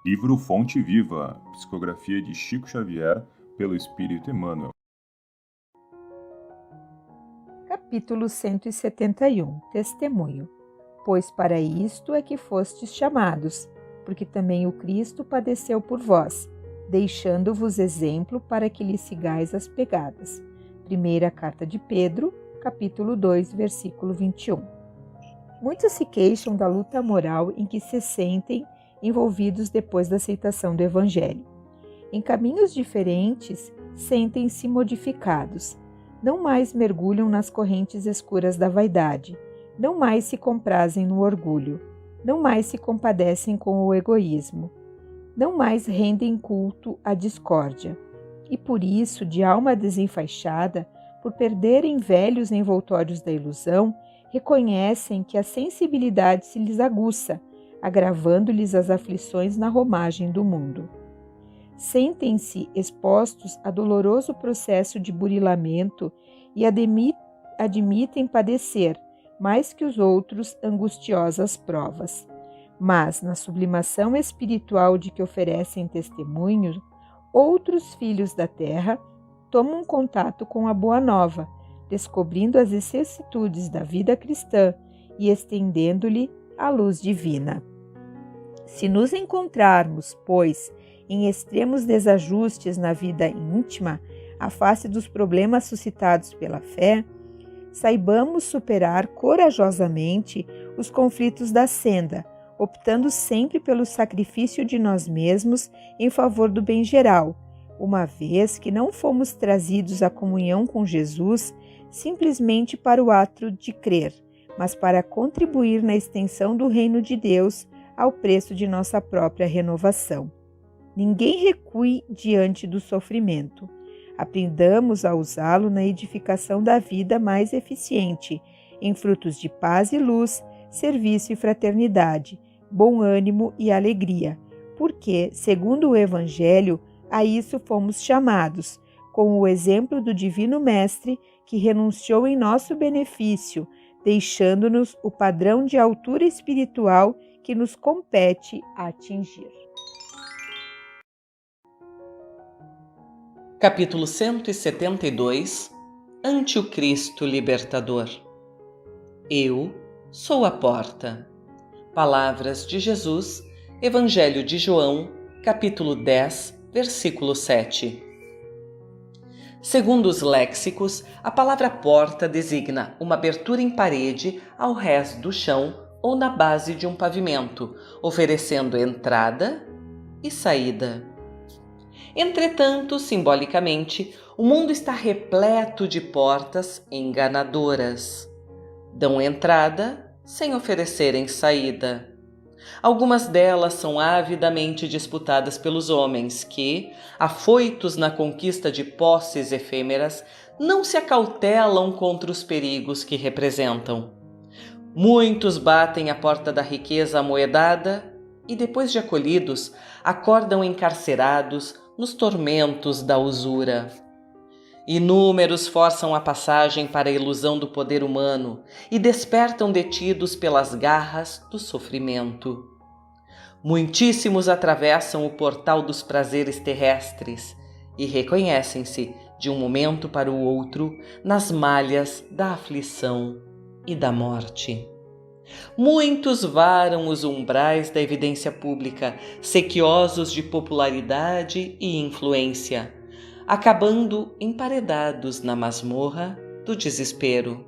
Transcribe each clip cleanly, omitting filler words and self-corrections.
Livro Fonte Viva, psicografia de Chico Xavier, pelo Espírito Emmanuel. Capítulo 171. Testemunho. Pois para isto é que fostes chamados, porque também o Cristo padeceu por vós, deixando-vos exemplo para que lhe sigais as pegadas. Primeira Carta de Pedro, capítulo 2, versículo 21. Muitos se queixam da luta moral em que se sentem envolvidos depois da aceitação do Evangelho. Em caminhos diferentes, sentem-se modificados. Não mais mergulham nas correntes escuras da vaidade, não mais se comprazem no orgulho, não mais se compadecem com o egoísmo, não mais rendem culto à discórdia. E por isso, de alma desenfaixada, por perderem velhos envoltórios da ilusão, reconhecem que a sensibilidade se lhes aguça, agravando-lhes as aflições na romagem do mundo. Sentem-se expostos a doloroso processo de burilamento e admitem padecer, mais que os outros, angustiosas provas. Mas, na sublimação espiritual de que oferecem testemunho, outros filhos da terra tomam contato com a Boa Nova, descobrindo as vicissitudes da vida cristã e estendendo-lhe a luz divina. Se nos encontrarmos, pois, em extremos desajustes na vida íntima, à face dos problemas suscitados pela fé, saibamos superar corajosamente os conflitos da senda, optando sempre pelo sacrifício de nós mesmos em favor do bem geral, uma vez que não fomos trazidos à comunhão com Jesus simplesmente para o ato de crer, mas para contribuir na extensão do reino de Deus ao preço de nossa própria renovação. Ninguém recue diante do sofrimento. Aprendamos a usá-lo na edificação da vida mais eficiente, em frutos de paz e luz, serviço e fraternidade, bom ânimo e alegria, porque, segundo o Evangelho, a isso fomos chamados, com o exemplo do Divino Mestre que renunciou em nosso benefício, deixando-nos o padrão de altura espiritual que nos compete atingir. Capítulo 172. Ante o Cristo Libertador. Eu sou a porta. Palavras de Jesus, Evangelho de João, capítulo 10, versículo 7. Segundo os léxicos, a palavra porta designa uma abertura em parede ao rés do chão ou na base de um pavimento, oferecendo entrada e saída. Entretanto, simbolicamente, o mundo está repleto de portas enganadoras. Dão entrada sem oferecerem saída. Algumas delas são avidamente disputadas pelos homens que, afoitos na conquista de posses efêmeras, não se acautelam contra os perigos que representam. Muitos batem a porta da riqueza amoedada e, depois de acolhidos, acordam encarcerados nos tormentos da usura. Inúmeros forçam a passagem para a ilusão do poder humano e despertam detidos pelas garras do sofrimento. Muitíssimos atravessam o portal dos prazeres terrestres e reconhecem-se, de um momento para o outro, nas malhas da aflição e da morte. Muitos varam os umbrais da evidência pública, sequiosos de popularidade e influência, acabando emparedados na masmorra do desespero.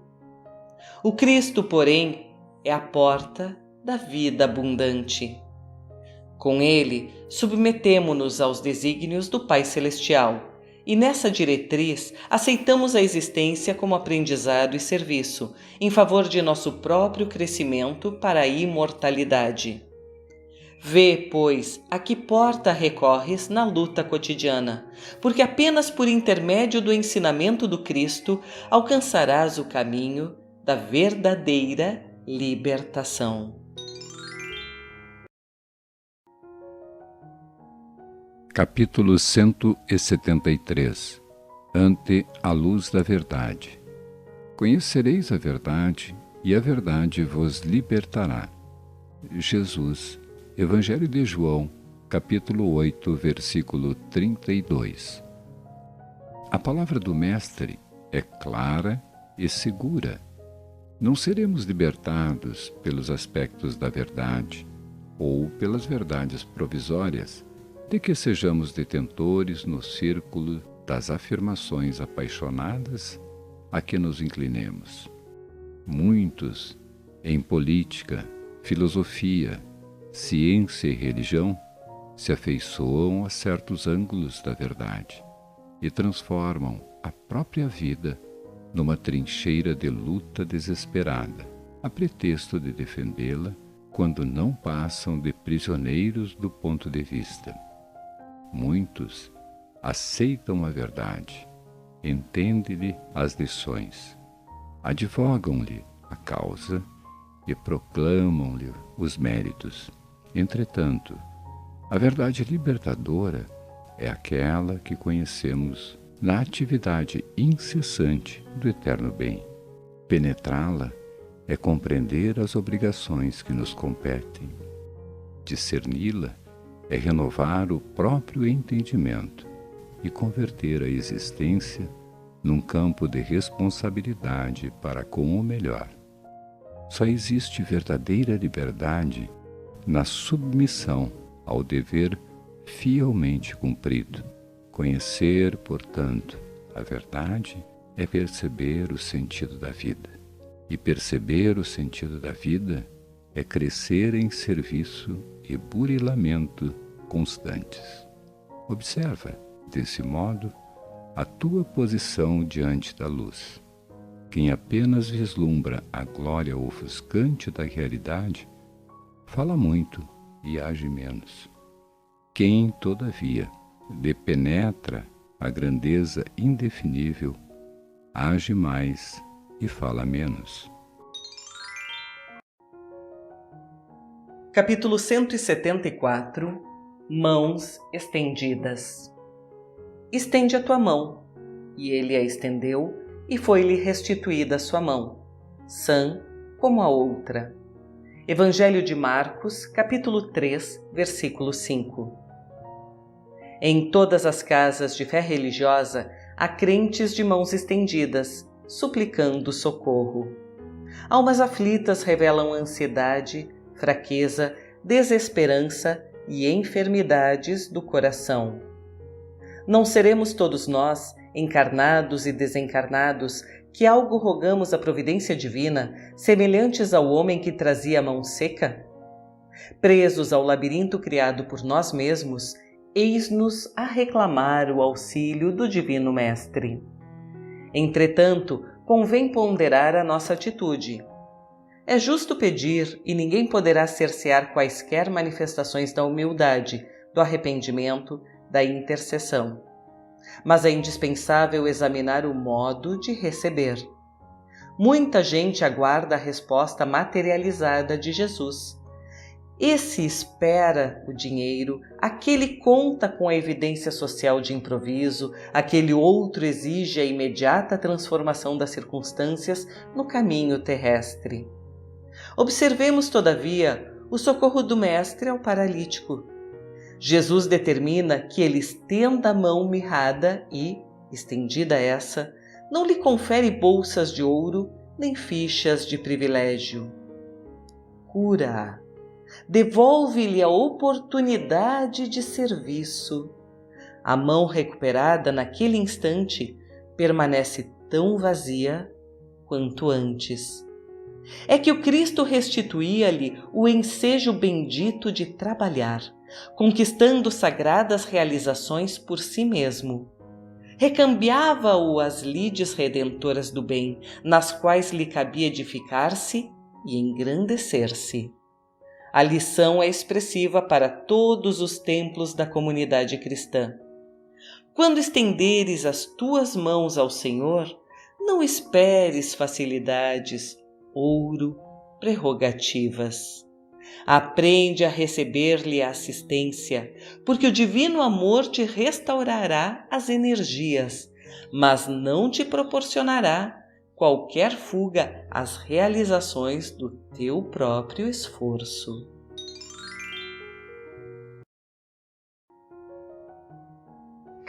O Cristo, porém, é a porta da vida abundante. Com ele, submetemo-nos aos desígnios do Pai Celestial, e nessa diretriz aceitamos a existência como aprendizado e serviço, em favor de nosso próprio crescimento para a imortalidade. Vê, pois, a que porta recorres na luta cotidiana, porque apenas por intermédio do ensinamento do Cristo alcançarás o caminho da verdadeira libertação. Capítulo 173. Ante a luz da verdade. Conhecereis a verdade, e a verdade vos libertará. Jesus, Evangelho de João, capítulo 8, versículo 32. A palavra do Mestre é clara e segura. Não seremos libertados pelos aspectos da verdade ou pelas verdades provisórias, de que sejamos detentores no círculo das afirmações apaixonadas a que nos inclinemos. Muitos, em política, filosofia, ciência e religião, se afeiçoam a certos ângulos da verdade e transformam a própria vida numa trincheira de luta desesperada, a pretexto de defendê-la quando não passam de prisioneiros do ponto de vista. Muitos aceitam a verdade, entendem-lhe as lições, advogam-lhe a causa e proclamam-lhe os méritos. Entretanto, a verdade libertadora é aquela que conhecemos na atividade incessante do eterno bem. Penetrá-la é compreender as obrigações que nos competem. Discerni-la é renovar o próprio entendimento e converter a existência num campo de responsabilidade para com o melhor. Só existe verdadeira liberdade na submissão ao dever fielmente cumprido. Conhecer, portanto, a verdade é perceber o sentido da vida. E perceber o sentido da vida é crescer em serviço e burilamento constantes. Observa, desse modo, a tua posição diante da luz. Quem apenas vislumbra a glória ofuscante da realidade, fala muito e age menos. Quem, todavia, depenetra a grandeza indefinível, age mais e fala menos. Capítulo 174. Mãos estendidas. Estende a tua mão. E ele a estendeu, e foi-lhe restituída a sua mão, sã como a outra. Evangelho de Marcos, capítulo 3, versículo 5. Em todas as casas de fé religiosa há crentes de mãos estendidas, suplicando socorro. Almas aflitas revelam ansiedade, fraqueza, desesperança e enfermidades do coração. Não seremos todos nós, encarnados e desencarnados, que algo rogamos à providência divina, semelhantes ao homem que trazia a mão seca? Presos ao labirinto criado por nós mesmos, eis-nos a reclamar o auxílio do Divino Mestre. Entretanto, convém ponderar a nossa atitude. É justo pedir, e ninguém poderá cercear quaisquer manifestações da humildade, do arrependimento, da intercessão. Mas é indispensável examinar o modo de receber. Muita gente aguarda a resposta materializada de Jesus. Esse espera o dinheiro, aquele conta com a evidência social de improviso, aquele outro exige a imediata transformação das circunstâncias no caminho terrestre. Observemos, todavia, o socorro do Mestre ao paralítico. Jesus determina que ele estenda a mão mirrada e, estendida essa, não lhe confere bolsas de ouro nem fichas de privilégio. Cura-a. Devolve-lhe a oportunidade de serviço. A mão recuperada naquele instante permanece tão vazia quanto antes. É que o Cristo restituía-lhe o ensejo bendito de trabalhar, conquistando sagradas realizações por si mesmo. Recambiava-o às lides redentoras do bem, nas quais lhe cabia edificar-se e engrandecer-se. A lição é expressiva para todos os templos da comunidade cristã. Quando estenderes as tuas mãos ao Senhor, não esperes facilidades, ouro, prerrogativas. Aprende a receber-lhe a assistência, porque o divino amor te restaurará as energias, mas não te proporcionará qualquer fuga às realizações do teu próprio esforço.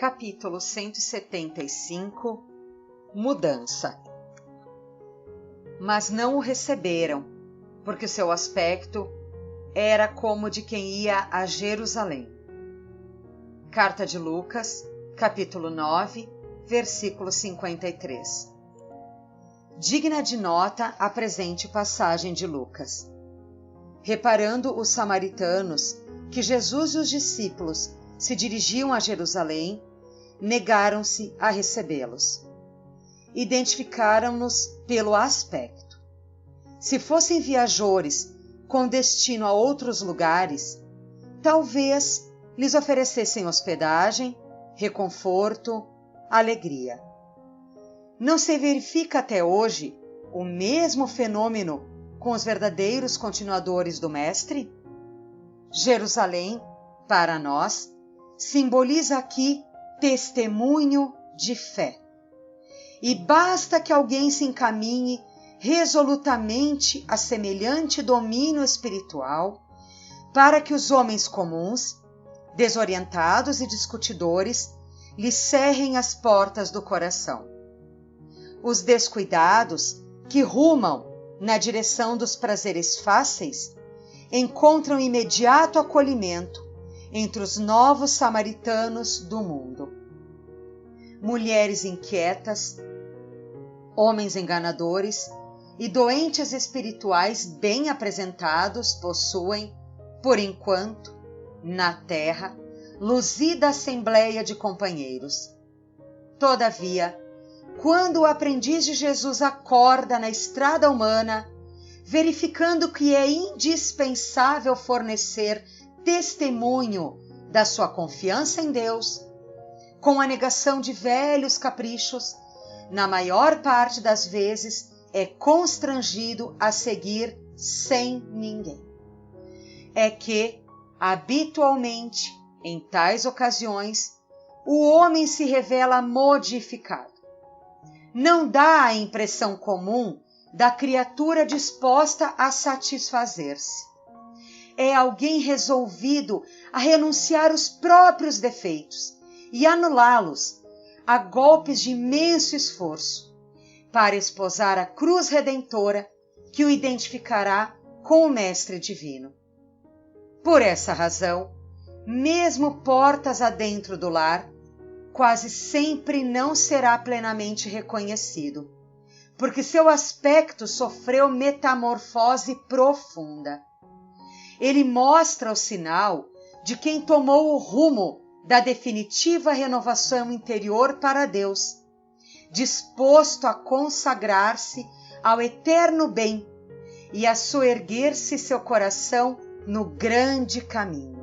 Capítulo 175 Mudança. Mas não o receberam, porque seu aspecto era como de quem ia a Jerusalém. Carta de Lucas, capítulo 9, versículo 53. Digna de nota a presente passagem de Lucas. Reparando os samaritanos que Jesus e os discípulos se dirigiam a Jerusalém, negaram-se a recebê-los. Identificaram-nos pelo aspecto. Se fossem viajores com destino a outros lugares, talvez lhes oferecessem hospedagem, reconforto, alegria. Não se verifica até hoje o mesmo fenômeno com os verdadeiros continuadores do Mestre? Jerusalém, para nós, simboliza aqui testemunho de fé. E basta que alguém se encaminhe resolutamente a semelhante domínio espiritual para que os homens comuns, desorientados e discutidores, lhe cerrem as portas do coração. Os descuidados, que rumam na direção dos prazeres fáceis, encontram imediato acolhimento entre os novos samaritanos do mundo. Mulheres inquietas, homens enganadores e doentes espirituais bem apresentados possuem, por enquanto, na terra, luzida assembleia de companheiros. Todavia, quando o aprendiz de Jesus acorda na estrada humana, verificando que é indispensável fornecer testemunho da sua confiança em Deus, com a negação de velhos caprichos, na maior parte das vezes é constrangido a seguir sem ninguém. É que, habitualmente, em tais ocasiões, o homem se revela modificado. Não dá a impressão comum da criatura disposta a satisfazer-se. É alguém resolvido a renunciar os próprios defeitos e anulá-los a golpes de imenso esforço, para esposar a cruz redentora que o identificará com o Mestre Divino. Por essa razão, mesmo portas adentro do lar, quase sempre não será plenamente reconhecido, porque seu aspecto sofreu metamorfose profunda. Ele mostra o sinal de quem tomou o rumo da definitiva renovação interior para Deus, disposto a consagrar-se ao eterno bem e a soerguer-se seu coração no grande caminho.